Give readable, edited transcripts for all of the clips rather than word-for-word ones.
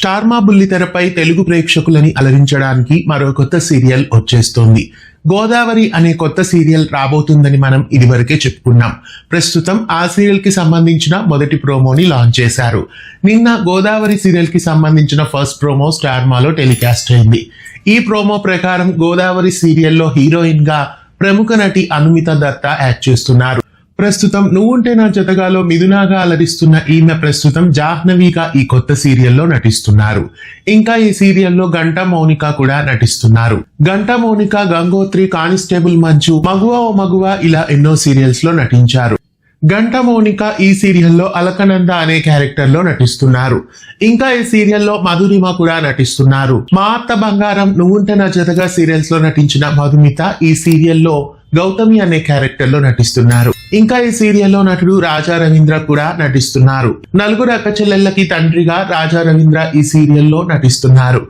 Star మా బుల్లితెరపై తెలుగు ప్రేక్షకులని అలరించడానికి మరో కొత్త సీరియల్ వచ్చేస్తోంది. గోదావరి అనే కొత్త సీరియల్ రాబోతుందని మనం ఇదివరకే చెప్పుకున్నాం. ప్రస్తుతం ఆ సీరియల్ కి సంబంధించిన మొదటి ప్రోమోని లాంచ్ చేశారు. నిన్న గోదావరి సీరియల్ కి సంబంధించిన ఫస్ట్ ప్రోమో స్టార్ మాలో టెలికాస్ట్ అయింది. ఈ ప్రోమో ప్రకారం గోదావరి సీరియల్లో హీరోయిన్ గా ప్రముఖ నటి అనుమిత దత్తా యాక్ట్ చేస్తున్నారు. ప్రస్తుతం నువ్వుంటే నా జతగాలో మిథునాగా అలరిస్తున్న ఈమె ప్రస్తుతం జాహ్నవిగా ఈ కొత్త సీరియల్లో నటిస్తున్నారు. ఇంకా ఈ సీరియల్లో గంటా మౌనిక కూడా నటిస్తున్నారు. గంటా మౌనిక గంగోత్రి, కానిస్టేబుల్ మంచు, మగువ ఓ మగువ ఇలా ఎన్నో సీరియల్స్ లో నటించారు. గంటా మౌనిక ఈ సీరియల్లో అలకనంద అనే క్యారెక్టర్ లో నటిస్తున్నారు. ఇంకా ఈ సీరియల్లో మధురిమ కూడా నటిస్తున్నారు. మా అత్త బంగారం, నువ్వుంటే నా జతగా సీరియల్స్ లో నటించిన మధుమిత ఈ సీరియల్లో గౌతమి అనే క్యారెక్టర్ లో నటిస్తున్నారు. ఇంకా ఈ సీరియల్లో నటుడు రాజా రవీంద్ర కూడా నటిస్తున్నారు. నలుగురు అక్క చెల్లెళ్ళకి తండ్రిగా రాజా రవీంద్ర ఈ సీరియల్లో నటిస్తున్నారు.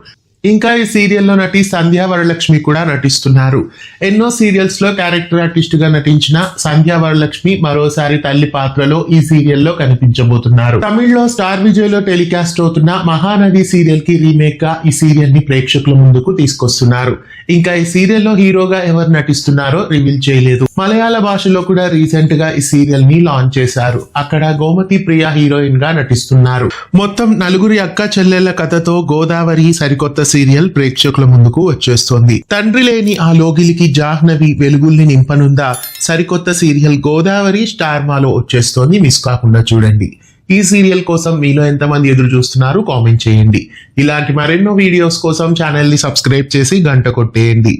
ఇంకా ఈ సీరియల్లో నటి సంధ్యా వరలక్ష్మి కూడా నటిస్తున్నారు. ఎన్నో సీరియల్స్ లో క్యారెక్టర్ ఆర్టిస్ట్ గా నటించిన సంధ్యా వరలక్ష్మి మరోసారి తల్లి పాత్రలో ఈ సీరియల్లో కనిపించబోతున్నారు. తమిళ్లో స్టార్ విజయ్ లో టెలికాస్ట్ అవుతున్న మహానది సీరియల్ కి రీమేక్ గా ఈ సీరియల్ ని ప్రేక్షకుల ముందుకు తీసుకొస్తున్నారు. ఇంకా ఈ సీరియల్లో హీరోగా ఎవరు నటిస్తున్నారో రివీల్ చేయలేదు. మలయాళ భాషలో కూడా రీసెంట్ గా ఈ సీరియల్ ని లాంచ్ చేశారు. అక్కడ గోమతి ప్రియ హీరోయిన్ గా నటిస్తున్నారు. మొత్తం నలుగురి అక్క చెల్లెళ్ల కథతో గోదావరి సరికొత్త సీరియల్ ప్రేక్షకుల ముందుకు వచ్చేస్తోంది. తండ్రి లేని ఆ లోగిలికి జాహ్నవి వెలుగుల్ని నింపనుందా? సరికొత్త సీరియల్ గోదావరి స్టార్ మాలో వచ్చేస్తోంది. మిస్ కాకుండా చూడండి. ఈ సీరియల్ కోసం మీలో ఎంతమంది ఎదురు చూస్తున్నారు కామెంట్ చేయండి. ఇలాంటి మరెన్నో వీడియోస్ కోసం ఛానల్ ని సబ్స్క్రైబ్ చేసి గంట కొట్టేయండి.